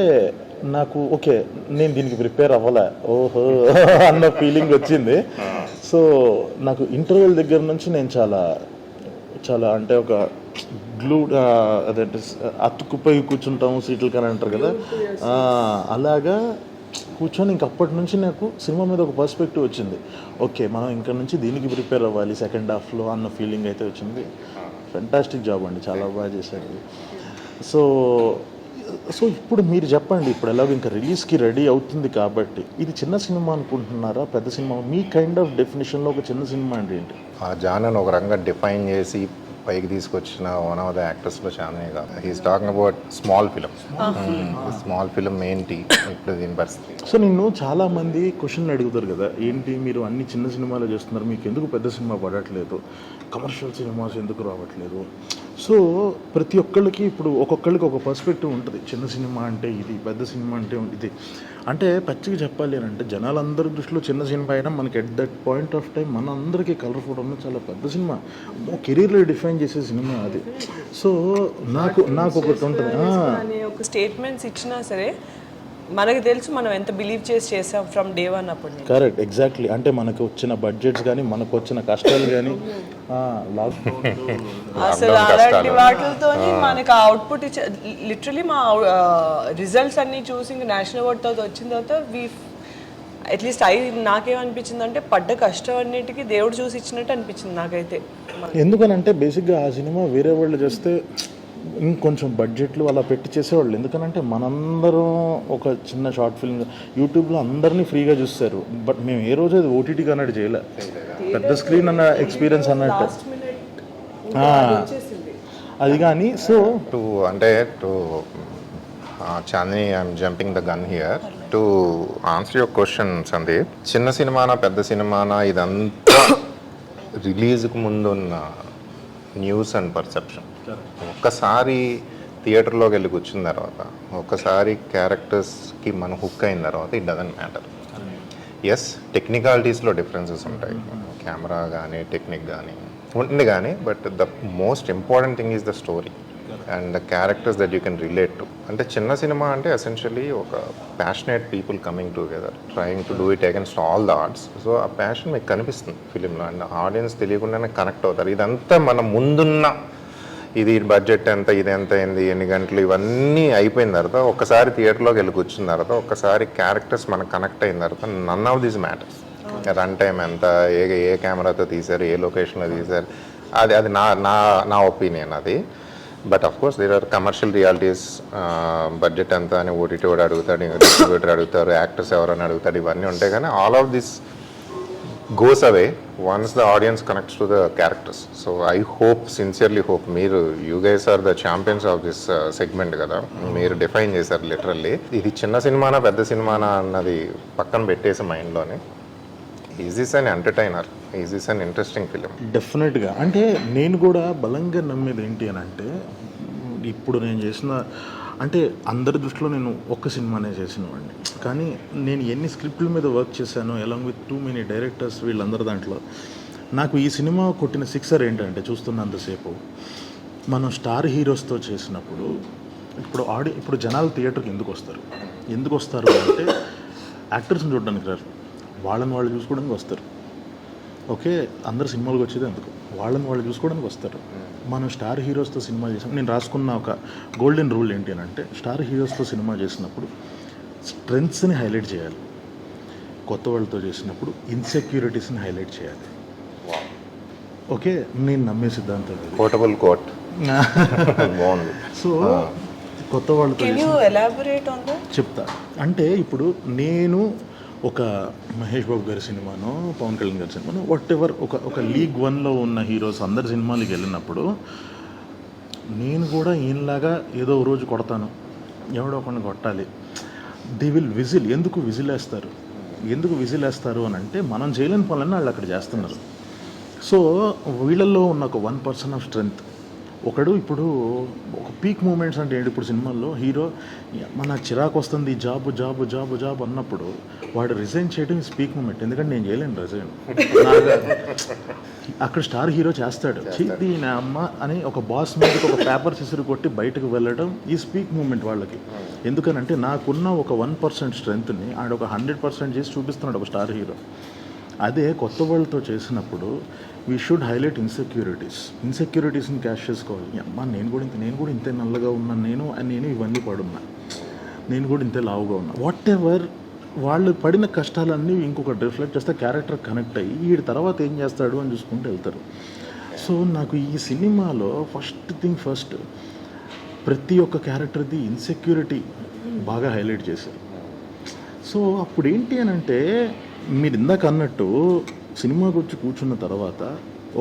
నాకు ఓకే నేను దీనికి ప్రిపేర్ అవ్వలే ఓహో అన్న ఫీలింగ్ వచ్చింది. సో నాకు ఇంటర్వెల్ దగ్గర నుంచి నేను చాలా చాలా అంటే ఒక గ్లూ అదంటే అతుక్కుపోయి కూర్చుంటాము సీట్లు కానీ అంటారు కదా, అలాగా కూర్చొని ఇంక అప్పటి నుంచి నాకు సినిమా మీద ఒక పర్స్పెక్టివ్ వచ్చింది. ఓకే మనం ఇక్కడ నుంచి దీనికి ప్రిపేర్ అవ్వాలి సెకండ్ హాఫ్లో అన్న ఫీలింగ్ అయితే వచ్చింది. ఫెంటాస్టిక్ జాబ్ అండి, చాలా బాగా చేశారు. సో ఇప్పుడు మీరు చెప్పండి, ఇప్పుడు ఎలాగో ఇంకా రిలీజ్కి రెడీ అవుతుంది కాబట్టి ఇది చిన్న సినిమా అనుకుంటున్నారా పెద్ద సినిమా? మీ కైండ్ ఆఫ్ డెఫినేషన్లో ఒక చిన్న సినిమా అంటే ఏంటి? ఆ జానన్ ఒక రంగా డిఫైన్ చేసి పైకి తీసుకొచ్చిన వన్ ఆఫ్ ద యాక్టర్స్లో చానే కాదు. He's talking about small film ఏంటి ఇప్పుడు దీని పరిస్థితి. సో నిన్ను చాలా మంది క్వశ్చన్లు అడుగుతారు కదా, ఏంటి మీరు అన్ని చిన్న సినిమాలు చేస్తున్నారు, మీకు ఎందుకు పెద్ద సినిమా పడట్లేదు, కమర్షియల్ సినిమాస్ ఎందుకు రావట్లేదు? సో ప్రతి ఒక్కళ్ళకి ఇప్పుడు ఒక్కొక్కళ్ళకి ఒక పర్స్పెక్టివ్ ఉంటుంది, చిన్న సినిమా అంటే ఇది, పెద్ద సినిమా అంటే ఇది. అంటే పచ్చిగా చెప్పాలి అని అంటే జనాలందరి దృష్టిలో చిన్న సినిమా అయినా మనకి at that point of time మన అందరికీ కలర్ఫుల్ ఉన్న చాలా పెద్ద సినిమా, కెరీర్లో డిఫైన్ చేసే సినిమా అది. సో నాకు ఒకటి ఉంటుంది, ఒక స్టేట్మెంట్స్ ఇచ్చినా సరే మనకి తెలుసు మనం ఎంత బిలీవ్ చేసాం ఫ్రమ్ డే వన్ అప్పుడు. Correct, exactly. అంటే మనకు వచ్చిన బడ్జెట్స్ కానీ మనకు వచ్చిన కష్టాలు కానీ అసలు అలాంటి వాటితో మనకి అవుట్పుట్ ఇచ్చే లిటరలీ మా రిజల్ట్స్ అన్ని చూసి నేషనల్ అవార్డ్ తర్వాత వచ్చిన తర్వాత అట్లీస్ట్ నాకేమనిపించింది అంటే పడ్డ కష్టం అన్నిటికీ దేవుడు చూసి ఇచ్చినట్టు అనిపించింది నాకైతే. ఎందుకనంటే బేసిక్గా ఆ సినిమా వేరే వాళ్ళు చేస్తే ఇంకొంచెం బడ్జెట్లు అలా పెట్టి చేసేవాళ్ళు. ఎందుకనంటే మనందరం ఒక చిన్న షార్ట్ ఫిల్మ్ యూట్యూబ్లో అందరినీ ఫ్రీగా చూస్తారు, బట్ మేము ఏ రోజు అది ఓటీటీ అన్నట్టు చేయలే, పెద్ద స్క్రీన్ అన్న ఎక్స్పీరియన్స్ అన్నట్టు అది. కానీ so Chandini I'm jumping the gun here to answer your question Sandeep. చిన్న సినిమానా పెద్ద సినిమానా ఇదంతా రిలీజ్కి ముందు ఉన్న న్యూస్ అండ్ పర్సెప్షన్. ఒక్కసారి థియేటర్లోకి వెళ్ళి కూర్చున్న తర్వాత, ఒక్కసారి క్యారెక్టర్స్కి మనం హుక్ అయిన తర్వాత ఇట్ డజంట్ మ్యాటర్. ఎస్ టెక్నికాలిటీస్లో డిఫరెన్సెస్ ఉంటాయి, కెమెరా కానీ టెక్నిక్ కానీ ఉంటుంది కానీ, but the most important thing is the story and the characters that you can relate to. అంటే చిన్న సినిమా అంటే ఎసెన్షియలీ ఒక passionate people coming together trying to do it against all the arts. So ఆ passion మీకు కనిపిస్తుంది ఫిలింలో and audience తెలియకుండానే connect అవుతారు. ఇదంతా మన ముందున్న ఇది బడ్జెట్ ఎంత, ఇది ఎంత అయింది, ఎన్ని గంటలు, ఇవన్నీ అయిపోయిన తర్వాత ఒక్కసారి థియేటర్లోకి వెళ్ళి కూర్చున్న తర్వాత, ఒక్కసారి క్యారెక్టర్స్ మనకు కనెక్ట్ అయిన తర్వాత none of these matters. Run time ఎంత, ఏ కెమెరాతో తీశారు, ఏ లొకేషన్లో తీశారు, అది నా ఒపీనియన్ అది. But of course there are commercial realities. Budget ఎంత అని ఓటీటీ వాడు అడుగుతాడు, డిస్ట్రిబ్యూటర్ అడుగుతారు, యాక్టర్స్ ఎవరైనా అడుగుతాడు, ఇవన్నీ ఉంటాయి. కానీ all of this goes away once the audience connects to the characters. So I hope, sincerely hope, you guys are the champions of this segment కదా, మీరు డిఫైన్ చేశారు లిటరల్లీ. ఇది చిన్న సినిమానా పెద్ద సినిమానా అన్నది పక్కన పెట్టేసి మైండ్లోనే, is this an entertainer, is this an interesting film? డెఫినెట్గా. అంటే నేను కూడా బలంగా నమ్మేది ఏంటి అని అంటే, ఇప్పుడు నేను చేసిన అంటే అందరి దృష్టిలో నేను ఒక్క సినిమానే చేసినవాడిని, కానీ నేను ఎన్ని స్క్రిప్ట్ల మీద వర్క్ చేశాను along with too many directors, వీళ్ళందరి దాంట్లో నాకు ఈ సినిమా కొట్టిన సిక్సర్ ఏంటంటే చూస్తున్నంతసేపు మనం స్టార్ హీరోస్తో చేసినప్పుడు ఇప్పుడు జనాలు థియేటర్కి ఎందుకు వస్తారు అంటే యాక్టర్స్ని చూడడానికి రారు, వాళ్ళని వాళ్ళు చూసుకోవడానికి వస్తారు. ఓకే, అందరు సినిమాలకు వచ్చేది అందుకు, వాళ్ళని వాళ్ళు చూసుకోవడానికి వస్తారు. మనం స్టార్ హీరోస్తో సినిమా చేసాం. నేను రాసుకున్న ఒక గోల్డెన్ రూల్ ఏంటి అని అంటే, స్టార్ హీరోస్తో సినిమా చేసినప్పుడు స్ట్రెంగ్త్స్ని హైలైట్ చేయాలి, కొత్త వాళ్ళతో చేసినప్పుడు ఇన్సెక్యూరిటీస్ని హైలైట్ చేయాలి. ఓకే, నేను నమ్మే సిద్ధాంతం ఇది. పోర్టబుల్ కోట్ బాగుంది. సో కొత్త వాళ్ళతో can you elaborate on that? చెప్తా. అంటే ఇప్పుడు నేను ఒక మహేష్ బాబు గారి సినిమానో పవన్ కళ్యాణ్ గారి సినిమానో వాట్ ఎవర్ ఒక లీగ్ 1లో ఉన్న హీరోస్ అందరి సినిమాలకి వెళ్ళినప్పుడు నేను కూడా ఈయనలాగా ఏదో ఓ రోజు కొడతాను, ఎవడో ఒకరిని కొట్టాలి. They will whistle. ఎందుకు విజిల్ వేస్తారు అని అంటే, మనం చేయలేని పనులన్నీ వాళ్ళు అక్కడ చేస్తున్నారు. సో వీళ్ళల్లో ఉన్న ఒక 1% ఆఫ్ స్ట్రెంగ్త్ ఒకడు ఇప్పుడు ఒక పీక్ మూమెంట్స్ అంటే ఏంటి, ఇప్పుడు సినిమాల్లో హీరో మన చిరాకు వస్తుంది జాబ్ అన్నప్పుడు వాడు రిజైన్ చేయడం ఇస్ పీక్ మూమెంట్. ఎందుకంటే నేను చేయలేను రిజైన్, అక్కడ స్టార్ హీరో చేస్తాడు. దీని అమ్మ అని ఒక బాస్ మీదకి ఒక పేపర్ సిసిరి కొట్టి బయటకు వెళ్ళడం ఈ స్పీక్ మూమెంట్ వాళ్ళకి. ఎందుకనంటే నాకున్న ఒక 1% స్ట్రెంగ్త్ని ఆడ ఒక 100% చేసి చూపిస్తున్నాడు ఒక స్టార్ హీరో. అదే కొత్త వాళ్ళతో చేసినప్పుడు వీ షుడ్ హైలైట్ ఇన్సెక్యూరిటీస్ని క్యాష్ చేసుకోవాలి. అమ్మా నేను కూడా ఇంతే నల్లగా ఉన్నాను, నేను ఇవన్నీ పడున్నా, నేను కూడా ఇంతే లావుగా ఉన్నా, వాట్ ఎవర్ వాళ్ళు పడిన కష్టాలన్నీ ఇంకొకటి రిఫ్లెక్ట్ చేస్తే క్యారెక్టర్ కనెక్ట్ అయ్యి వీడి తర్వాత ఏం చేస్తాడు అని చూసుకుంటూ వెళ్తారు. సో నాకు ఈ సినిమాలో ఫస్ట్ ప్రతి ఒక్క క్యారెక్టర్ది ఇన్సెక్యూరిటీ బాగా హైలైట్ చేశారు. సో అప్పుడు ఏంటి అని అంటే, మీరు ఇందాక అన్నట్టు సినిమాకి వచ్చి కూర్చున్న తర్వాత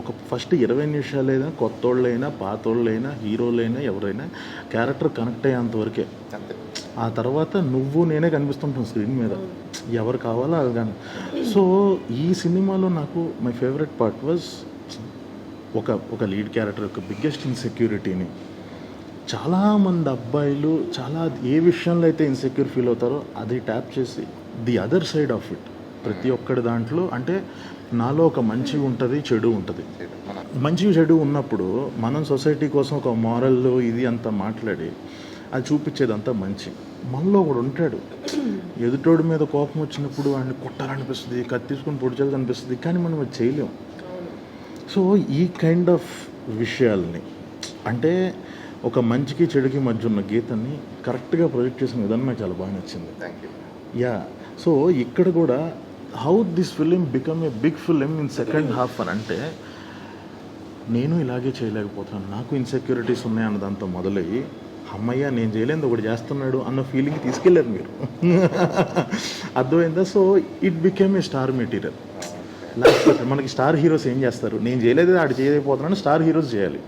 ఒక ఫస్ట్ 20 నిమిషాలైనా కొత్తోళ్ళైనా పాతోళ్ళైనా హీరోలైనా ఎవరైనా క్యారెక్టర్ కనెక్ట్ అయ్యేంతవరకే. ఆ తర్వాత నేనే కనిపిస్తుంటాను స్క్రీన్ మీద, ఎవరు కావాలో అది కానీ. సో ఈ సినిమాలో నాకు మై ఫేవరెట్ పార్ట్ వాజ్ ఒక లీడ్ క్యారెక్టర్ యొక్క బిగ్గెస్ట్ ఇన్సెక్యూరిటీని చాలామంది అబ్బాయిలు ఏ విషయంలో అయితే ఇన్సెక్యూర్ ఫీల్ అవుతారో అది ట్యాప్ చేసి the other side of it ప్రతి ఒక్కటి దాంట్లో. అంటే నాలో ఒక మంచి ఉంటుంది, చెడు ఉంటుంది. మంచి చెడు ఉన్నప్పుడు మనం సొసైటీ కోసం ఒక మారల్ ఇది అంతా మాట్లాడి అది చూపించేదంతా మంచి. మనలో ఒకడు ఉంటాడు, ఎదుటోడి మీద కోపం వచ్చినప్పుడు వాడిని కొట్టాలనిపిస్తుంది, కత్తి తీసుకొని పొడిచాలనిపిస్తుంది, కానీ మనం అది చేయలేం. సో ఈ కైండ్ ఆఫ్ విషయాల్ని, అంటే ఒక మంచికి చెడుకి మధ్య ఉన్న గీతని కరెక్ట్గా ప్రొజెక్ట్ చేసిన విధానం నాకు చాలా బాగా నచ్చింది. యా, సో ఇక్కడ కూడా how this film become a big film in second half అని అంటే, నేను ఇలాగే చేయలేకపోతున్నాను, నాకు ఇన్సెక్యూరిటీస్ ఉన్నాయన్న దాంతో మొదలయ్యి అమ్మయ్య నేను చేయలేదు ఒకటి చేస్తున్నాడు అన్న ఫీలింగ్ తీసుకెళ్ళారు మీరు. అర్థమైందా? So it became a star material. Last మనకి స్టార్ హీరోస్ ఏం చేస్తారు, నేను చేయలేదు ఆడు చేయలేకపోతున్నాను, స్టార్ హీరోస్ చేయాలి.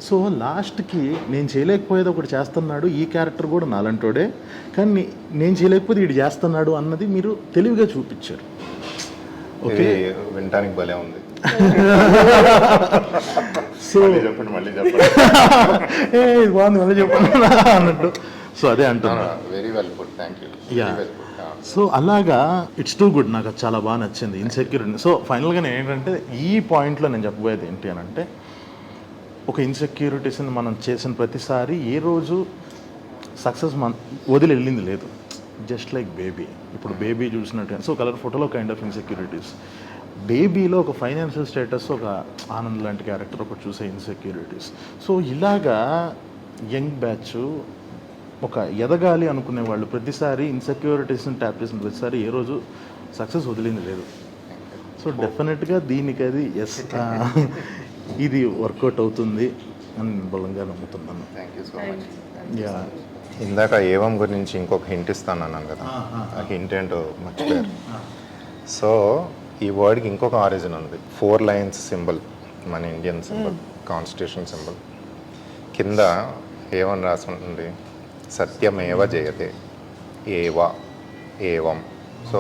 సో లాస్ట్కి నేను చేయలేకపోయేది ఒకటి చేస్తున్నాడు, ఈ క్యారెక్టర్ కూడా నాలంటోడే, కానీ నేను చేయలేకపోతే వీడు చేస్తున్నాడు అన్నది మీరు తెలివిగా చూపించారు. ఓకే, వినటానికి భలే ఉంది. సో చెప్పండి ఇది బాగుంది మళ్ళీ చెప్పండి అన్నట్టు. సో అదే అంటున్నా. Very well good, thank you. Yeah, so అలాగా ఇట్స్ టూ గుడ్, నాకు అది చాలా బాగా నచ్చింది ఇన్సెక్యూరిటీ. సో ఫైనల్గా నేను ఏంటంటే ఈ పాయింట్లో నేను చెప్పబోయేది ఏంటి అని అంటే, ఒక ఇన్సెక్యూరిటీస్ని మనం చేసిన ప్రతిసారి ఏ రోజు సక్సెస్ వదిలి వెళ్ళింది లేదు. జస్ట్ లైక్ బేబీ, ఇప్పుడు బేబీ చూసినట్టు సో కలర్ ఫోటోలో కైండ్ ఆఫ్ ఇన్సెక్యూరిటీస్, బేబీలో ఒక ఫైనాన్షియల్ స్టేటస్, ఒక ఆనంద్ లాంటి క్యారెక్టర్ ఒకటి చూసే ఇన్సెక్యూరిటీస్. సో ఇలాగా యంగ్ బ్యాచ్ ఒక ఎదగాలి అనుకునే వాళ్ళు ప్రతిసారి ఇన్సెక్యూరిటీస్ని ట్యాప్ చేసిన ప్రతిసారి ఏ రోజు సక్సెస్ వదిలింది లేదు. సో డెఫినెట్గా దీనికి అది ఎస్ ఇది వర్కౌట్ అవుతుంది అని బలంగా నమ్ముతున్నాను. Thank you so much. Yeah, ఇందాక ఏవం గురించి ఇంకొక హింట్ ఇస్తాను అన్నాను కదా, ఆ హింట్ ఏంటో మర్చిపోయారు. సో ఈ వర్డ్కి ఇంకొక ఆరిజిన్ ఉంది. 4 లైన్స్ సింబల్, మన ఇండియన్ సింబల్, కాన్స్టిట్యూషన్ సింబల్. కింద ఏమని రాసి ఉంటుంది, సత్యమేవ జయతే, ఏవా ఏవం. సో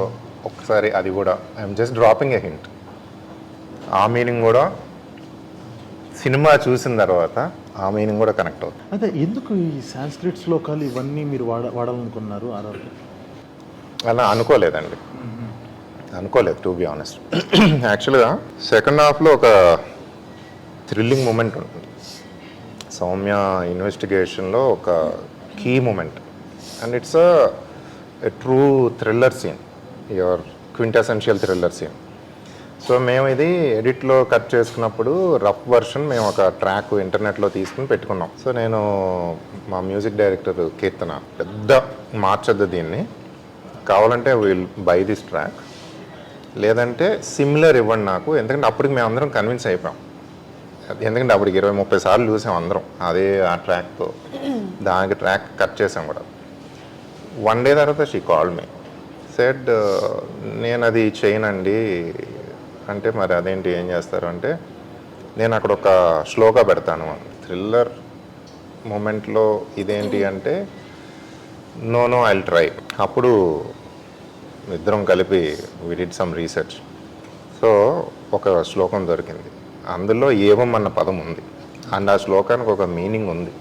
ఒకసారి అది కూడా I'm just dropping A hint. ఆ మీనింగ్ కూడా సినిమా చూసిన తర్వాత ఆ మీనింగ్ కూడా కనెక్ట్ అవుతుంది. అదే ఎందుకు ఈ సాంస్క్రిట్ శ్లోకాలు ఇవన్నీ మీరు వాడాలనుకున్నారు ఆర్ఆర్కి? అలా అనుకోలేదండి, అనుకోలేదు టు బి ఆనెస్ట్. యాక్చువల్గా సెకండ్ హాఫ్లో ఒక థ్రిల్లింగ్ మూమెంట్ ఉంటుంది. సౌమ్య ఇన్వెస్టిగేషన్లో ఒక key moment and it's a true thriller scene, your quintessential thriller scene. So మేము ఇది ఎడిట్లో కట్ చేసుకున్నప్పుడు రఫ్ వర్షన్ మేము ఒక ట్రాక్ ఇంటర్నెట్లో తీసుకుని పెట్టుకున్నాం. సో నేను మా మ్యూజిక్ డైరెక్టర్ కీర్తన పెద్ద మార్చొద్దు దీన్ని, కావాలంటే విల్ బై దిస్ ట్రాక్, లేదంటే సిమిలర్ ఇవ్వండి నాకు, ఎందుకంటే అప్పటికి మేము అందరం కన్విన్స్ అయిపోయాం. ఎందుకంటే అప్పటికి 20-30 సార్లు చూసాం అందరం అదే ఆ ట్రాక్తో, దానికి ట్రాక్ కట్ చేసాం కూడా. వన్ డే తర్వాత షీ కాల్డ్ మీ, సెడ్ నేను అది చేయనండి అంటే, మరి అదేంటి ఏం చేస్తారు అంటే, నేను అక్కడ ఒక శ్లోక పెడతాను థ్రిల్లర్ మూమెంట్లో, ఇదేంటి అంటే నో ఐల్ ట్రై. అప్పుడు ఇద్దరం కలిపి we did some research. So ఒక శ్లోకం దొరికింది, అందులో ఏవం అన్న పదం ఉంది అండ్ ఆ శ్లోకానికి ఒక మీనింగ్ ఉంది.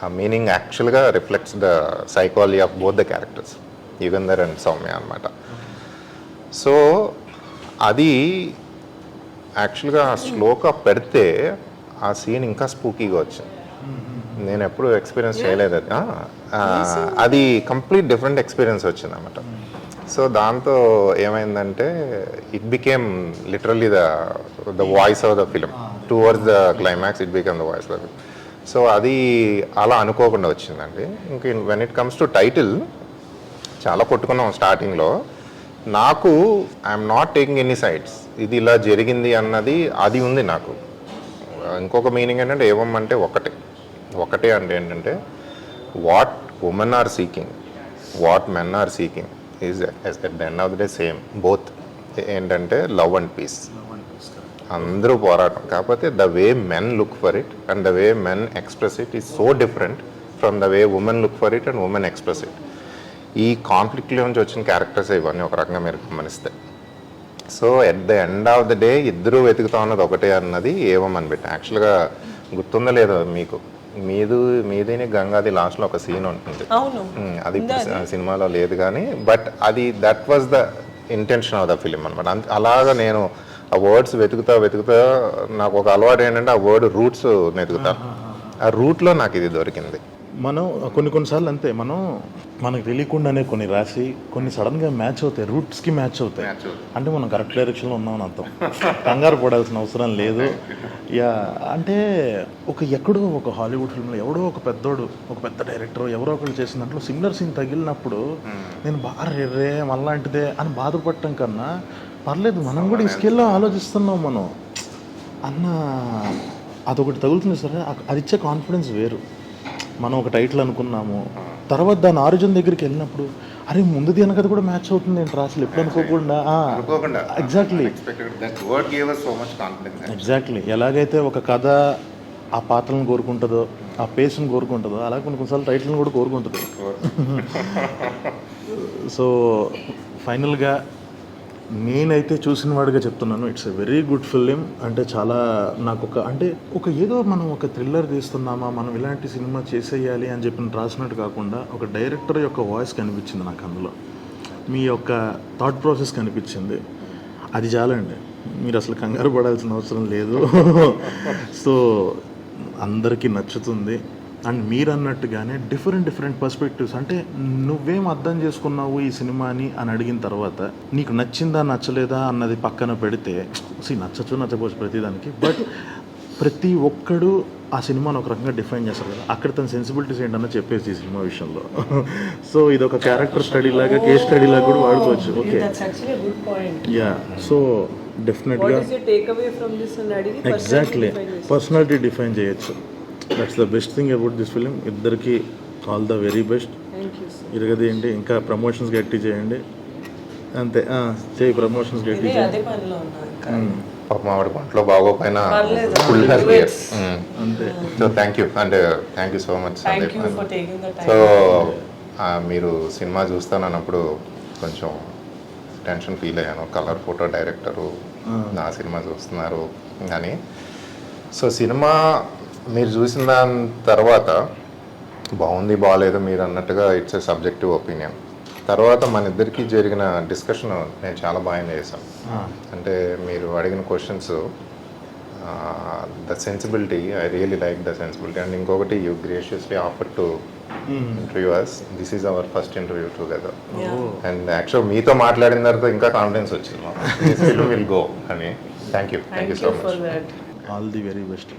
ఆ మీనింగ్ యాక్చువల్గా reflects the psychology of both the characters, Yugandhar and Soumya అనమాట. సో అది యాక్చువల్గా ఆ శ్లోక పెడితే ఆ సీన్ ఇంకా స్పూకీగా వచ్చింది. నేను ఎప్పుడు ఎక్స్పీరియన్స్ చేయలేదు అది. అది కంప్లీట్ డిఫరెంట్ ఎక్స్పీరియన్స్ వచ్చింది అనమాట. సో దాంతో ఏమైందంటే it became literally the voice of the film towards the climax, it became the voice of the film. So అది అలా అనుకోకుండా వచ్చిందండి. ఇంక when it comes to title చాలా కొట్టుకున్నాం స్టార్టింగ్లో. నాకు I'm not taking any sides, ఇది ఇలా జరిగింది అన్నది అది ఉంది నాకు. ఇంకొక మీనింగ్ ఏంటంటే ఏవం అంటే ఒకటే అంటే ఏంటంటే what women are seeking, what men are seeking is at the end of the day same, both. ఏంటంటే లవ్ అండ్ పీస్, అందరూ పోరాటం. కాకపోతే the way men look for it and the way men express it is so different from the way women look for it and women express it. ఈ కాన్ఫ్లిక్ట్లో నుంచి వచ్చిన characters ఇవన్నీ ఒక రకంగా మీరు గమనిస్తే. So at the end of the day ఇద్దరూ వెతుకుతా ఉన్నది ఒకటే అన్నది ఏవం అనిపెట్టి. యాక్చువల్గా గుర్తుందో లేదో మీకు, మీదిని గంగాది లాస్ట్లో ఒక సీన్ ఉంటుంది, అది సినిమాలో లేదు కానీ, బట్ అది that was the intention of the film అనమాట. అలాగా నేను ఆ వర్డ్స్ వెతుకుతా నాకు ఒక అలవాటు ఏంటంటే ఆ వర్డ్ రూట్స్ వెతుకుతా, ఆ రూట్లో నాకు ఇది దొరికింది. మనం కొన్నిసార్లు అంతే, మనకు తెలియకుండానే కొన్ని రాసి కొన్ని సడన్గా మ్యాచ్ అవుతాయి, రూట్స్కి మ్యాచ్ అవుతాయి. అంటే మనం కరెక్ట్ డైరెక్షన్లో ఉన్నామని అర్థం, కంగారు పడాల్సిన అవసరం లేదు. అంటే ఎక్కడో ఒక హాలీవుడ్ ఫిల్మ్లో ఎవడో ఒక పెద్ద డైరెక్టర్ ఎవరో ఒకరు చేసిన దాంట్లో సిమిలర్ సీన్ తగిలినప్పుడు నేను బాగా రే మళ్ళాంటిదే అని బాధపడటం కన్నా, పర్లేదు మనం కూడా ఈ స్కేల్లో ఆలోచిస్తున్నాం మనం అన్న అదొకటి తగులుతుంది సరే, అది ఇచ్చే కాన్ఫిడెన్స్ వేరు. మనం ఒక టైటిల్ అనుకున్నాము, తర్వాత దాని ఆరిజిన్ దగ్గరికి వెళ్ళినప్పుడు అరే ముందుది వెనకది కూడా మ్యాచ్ అవుతుంది ఏంటి అసలు ఎప్పుడు అనుకోకుండా. ఎగ్జాక్ట్లీ ఎలాగైతే ఒక కథ ఆ పాత్రలను కోరుకుంటుందో, ఆ పేస్ని కోరుకుంటుందో, అలాగే కొన్నిసార్లు టైటిల్ని కూడా కోరుకుంటుంది. సో ఫైనల్గా నేనైతే చూసిన వాడిగా చెప్తున్నాను, it's a very good film. అంటే చాలా నాకు ఏదో మనం ఒక థ్రిల్లర్ తీస్తున్నామా, మనం ఇలాంటి సినిమా చేసేయాలి అని చెప్పి రాసినట్టు కాకుండా ఒక డైరెక్టర్ యొక్క వాయిస్ కనిపించింది నాకు అందులో, మీ యొక్క థాట్ ప్రాసెస్ కనిపించింది. అది చాలండి, మీరు అసలు కంగారు పడాల్సిన అవసరం లేదు. సో అందరికీ నచ్చుతుంది. అండ్ మీరు అన్నట్టుగానే డిఫరెంట్ పర్స్పెక్టివ్స్, అంటే నువ్వేం అర్థం చేసుకున్నావు ఈ సినిమాని అని అడిగిన తర్వాత నీకు నచ్చిందా నచ్చలేదా అన్నది పక్కన పెడితే, నచ్చకపోవచ్చు ప్రతిదానికి, బట్ ప్రతి ఒక్కడు ఆ సినిమాను ఒక రకంగా డిఫైన్ చేస్తారు కదా, అక్కడ తన సెన్సిబిలిటీస్ ఏంటన్నా చెప్పేసి ఈ సినిమా విషయంలో. సో ఇది ఒక క్యారెక్టర్ స్టడీ లాగా, కేస్ స్టడీ లాగా కూడా వాడుకోవచ్చు. ఓకే, సో డెఫినెట్గా ఎగ్జాక్ట్లీ పర్సనాలిటీ డిఫైన్ చేయొచ్చు. That's the best thing about this film. ఇద్దరికి ఆల్ ద వెరీ బెస్ట్. ఇరగదేయండి, ఇంకా ప్రమోషన్స్ గట్టి చేయండి, అంతే చేయి, ప్రమోషన్స్ గట్టి చేయండి. మామిడి పంటలో బాగోపోయినా అంతే. So thank you so much. So మీరు సినిమా చూస్తానన్నప్పుడు కొంచెం టెన్షన్ ఫీల్ అయ్యాను, కలర్ ఫోటో డైరెక్టరు నా సినిమా చూస్తున్నారు అని. సో సినిమా మీరు చూసిన దాని తర్వాత బాగుంది బాగాలేదు మీరు అన్నట్టుగా ఇట్స్ ఏ సబ్జెక్టివ్ ఒపీనియన్. తర్వాత మన ఇద్దరికి జరిగిన డిస్కషన్ నేను చాలా బాగా చేశాను. అంటే మీరు అడిగిన questions the sensibility, I really like the sensibility. And ఇంకొకటి, you graciously offer to interview us. This is our first interview together. And actual మీతో మాట్లాడిన తర్వాత ఇంకా కాన్ఫిడెన్స్ వచ్చింది మాకు, దిస్ ఫిల్మ్ విల్ గో అని. Thank you so for much. that. All the very best.